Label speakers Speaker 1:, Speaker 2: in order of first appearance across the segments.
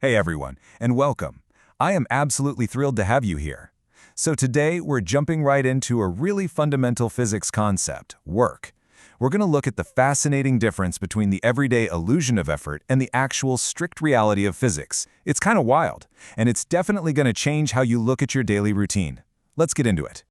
Speaker 1: Hey everyone, and welcome. I am absolutely thrilled to have you here. So today we're jumping right into a really fundamental physics concept, work. We're going to look at the fascinating difference between the everyday illusion of effort and the actual strict reality of physics. It's kind of wild, and it's definitely going to change how you look at your daily routine. Let's get into it.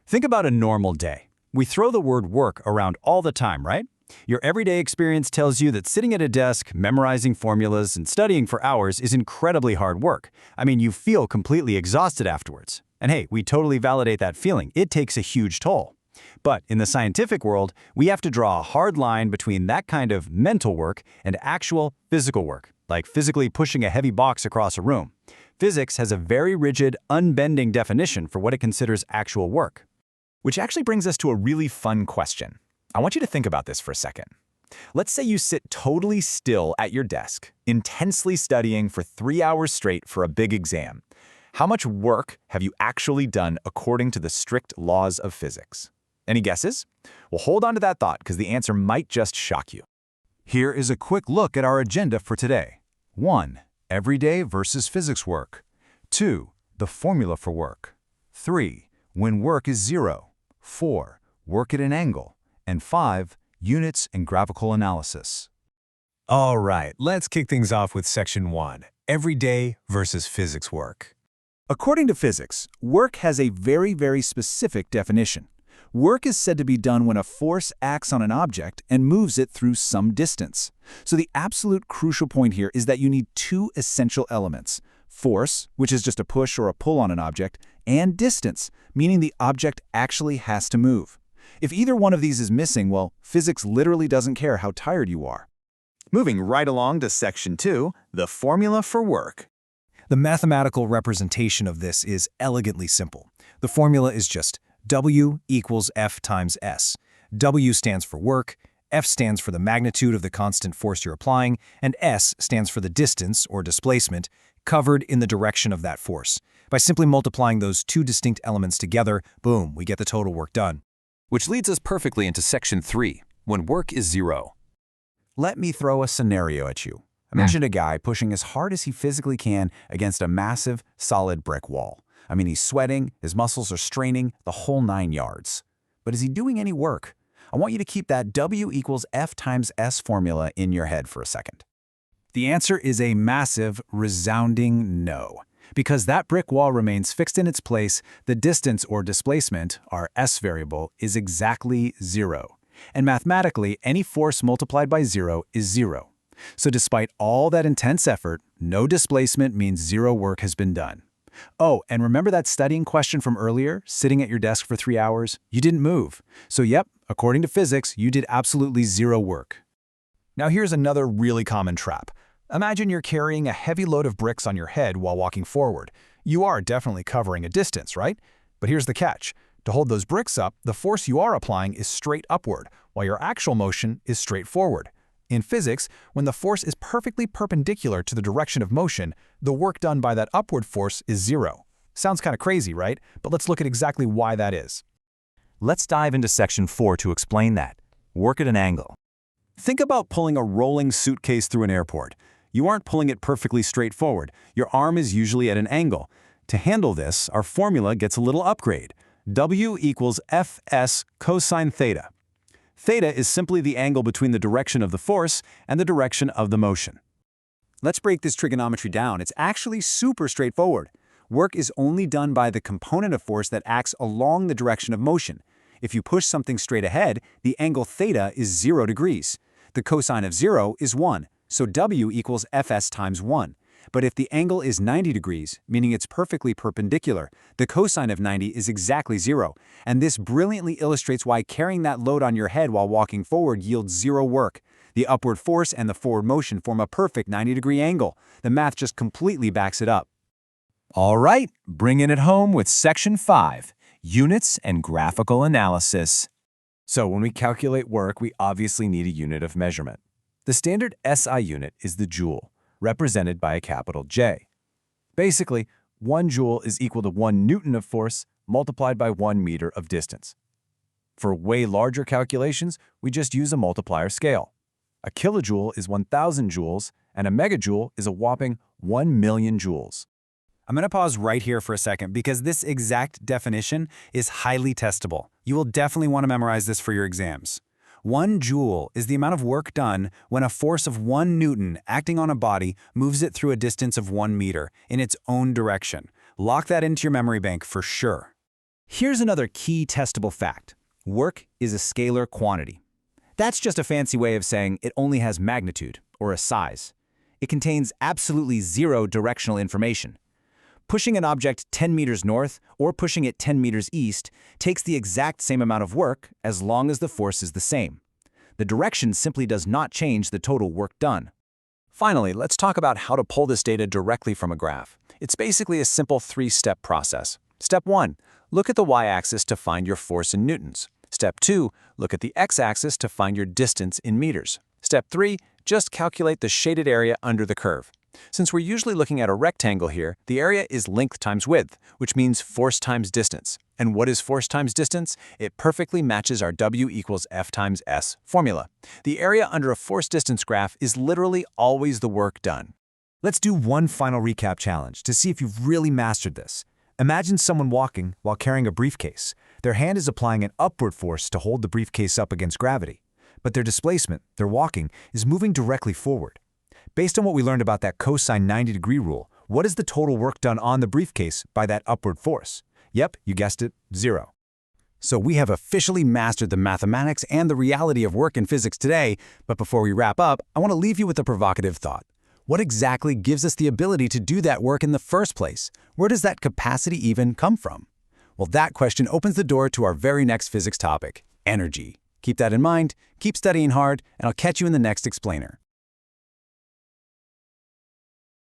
Speaker 2: Think about a normal day. We throw the word work around all the time, right? Your everyday experience tells you that sitting at a desk, memorizing formulas, and studying for hours is incredibly hard work. I mean, you feel completely exhausted afterwards. And hey, we totally validate that feeling. It takes a huge toll. But in the scientific world, we have to draw a hard line between that kind of mental work and actual physical work, like physically pushing a heavy box across a room. Physics has a very rigid, unbending definition for what it considers actual work.
Speaker 3: Which actually brings us to a really fun question. I want you to think about this for a second. Let's say you sit totally still at your desk, intensely studying for 3 hours straight for a big exam. How much work have you actually done according to the strict laws of physics? Any guesses? Well, hold on to that thought because the answer might just shock you.
Speaker 1: Here is a quick look at our agenda for today. 1. Everyday versus physics work. 2. The formula for work. 3. When work is zero. 4. Work at an angle. And 5. Units and graphical analysis.
Speaker 4: All right, let's kick things off with Section 1, Everyday versus Physics Work.
Speaker 5: According to physics, work has a very specific definition. Work is said to be done when a force acts on an object and moves it through some distance. So the absolute crucial point here is that you need two essential elements: force, which is just a push or a pull on an object, and distance, meaning the object actually has to move. If either one of these is missing, well, physics literally doesn't care how tired you are.
Speaker 3: Moving right along to Section 2, the formula for work.
Speaker 4: The mathematical representation of this is elegantly simple. The formula is just W equals F times S. W stands for work, F stands for the magnitude of the constant force you're applying, and S stands for the distance, or displacement, covered in the direction of that force. By simply multiplying those two distinct elements together, boom, we get the total work done.
Speaker 6: Which leads us perfectly into Section 3, when work is zero.
Speaker 2: Let me throw a scenario at you. Imagine a guy pushing as hard as he physically can against a massive, solid brick wall. I mean, he's sweating, his muscles are straining, the whole 9 yards. But is he doing any work? I want you to keep that W equals F times S formula in your head for a second.
Speaker 5: The answer is a massive, resounding no. Because that brick wall remains fixed in its place, the distance or displacement, our S variable, is exactly zero. And mathematically, any force multiplied by zero is zero. So despite all that intense effort, no displacement means zero work has been done. Oh, and remember that studying question from earlier, sitting at your desk for 3 hours? You didn't move. So yep, according to physics, you did absolutely zero work.
Speaker 3: Now here's another really common trap. Imagine you're carrying a heavy load of bricks on your head while walking forward. You are definitely covering a distance, right? But here's the catch. To hold those bricks up, the force you are applying is straight upward, while your actual motion is straight forward. In physics, when the force is perfectly perpendicular to the direction of motion, the work done by that upward force is zero. Sounds kind of crazy, right? But let's look at exactly why that is.
Speaker 1: Let's dive into Section 4 to explain that. Work at an angle.
Speaker 2: Think about pulling a rolling suitcase through an airport. You aren't pulling it perfectly straight forward. Your arm is usually at an angle. To handle this, our formula gets a little upgrade. W equals Fs cosine theta. Theta is simply the angle between the direction of the force and the direction of the motion.
Speaker 5: Let's break this trigonometry down. It's actually super straightforward. Work is only done by the component of force that acts along the direction of motion. If you push something straight ahead, the angle theta is 0 degrees. The cosine of 0 is 1. So W equals Fs times 1. But if the angle is 90 degrees, meaning it's perfectly perpendicular, the cosine of 90 is exactly 0. And this brilliantly illustrates why carrying that load on your head while walking forward yields zero work. The upward force and the forward motion form a perfect 90-degree angle. The math just completely backs it up.
Speaker 1: All right, bringing it home with Section 5, Units and Graphical Analysis. So when we calculate work, we obviously need a unit of measurement. The standard SI unit is the joule, represented by a capital J. Basically, 1 joule is equal to 1 newton of force multiplied by 1 meter of distance. For way larger calculations, we just use a multiplier scale. A kilojoule is 1,000 joules, and a megajoule is a whopping 1 million joules.
Speaker 2: I'm going to pause right here for a second because this exact definition is highly testable. You will definitely want to memorize this for your exams. 1 joule is the amount of work done when a force of 1 Newton acting on a body moves it through a distance of 1 meter in its own direction. Lock that into your memory bank for sure. Here's another key testable fact. Work is a scalar quantity. That's just a fancy way of saying it only has magnitude, or a size. It contains absolutely zero directional information. Pushing an object 10 meters north or pushing it 10 meters east takes the exact same amount of work as long as the force is the same. The direction simply does not change the total work done.
Speaker 1: Finally, let's talk about how to pull this data directly from a graph. It's basically a simple 3-step process. Step 1, look at the y-axis to find your force in newtons. Step 2, look at the x-axis to find your distance in meters. Step 3, just calculate the shaded area under the curve. Since we're usually looking at a rectangle here, the area is length times width, which means force times distance. And what is force times distance? It perfectly matches our W equals F times S formula. The area under a force-distance graph is literally always the work done.
Speaker 4: Let's do one final recap challenge to see if you've really mastered this. Imagine someone walking while carrying a briefcase. Their hand is applying an upward force to hold the briefcase up against gravity. But their displacement, their walking, is moving directly forward. Based on what we learned about that cosine 90-degree rule, what is the total work done on the briefcase by that upward force? Yep, you guessed it, 0.
Speaker 2: So we have officially mastered the mathematics and the reality of work in physics today, but before we wrap up, I want to leave you with a provocative thought. What exactly gives us the ability to do that work in the first place? Where does that capacity even come from? Well, that question opens the door to our very next physics topic, energy. Keep that in mind, keep studying hard, and I'll catch you in the next explainer.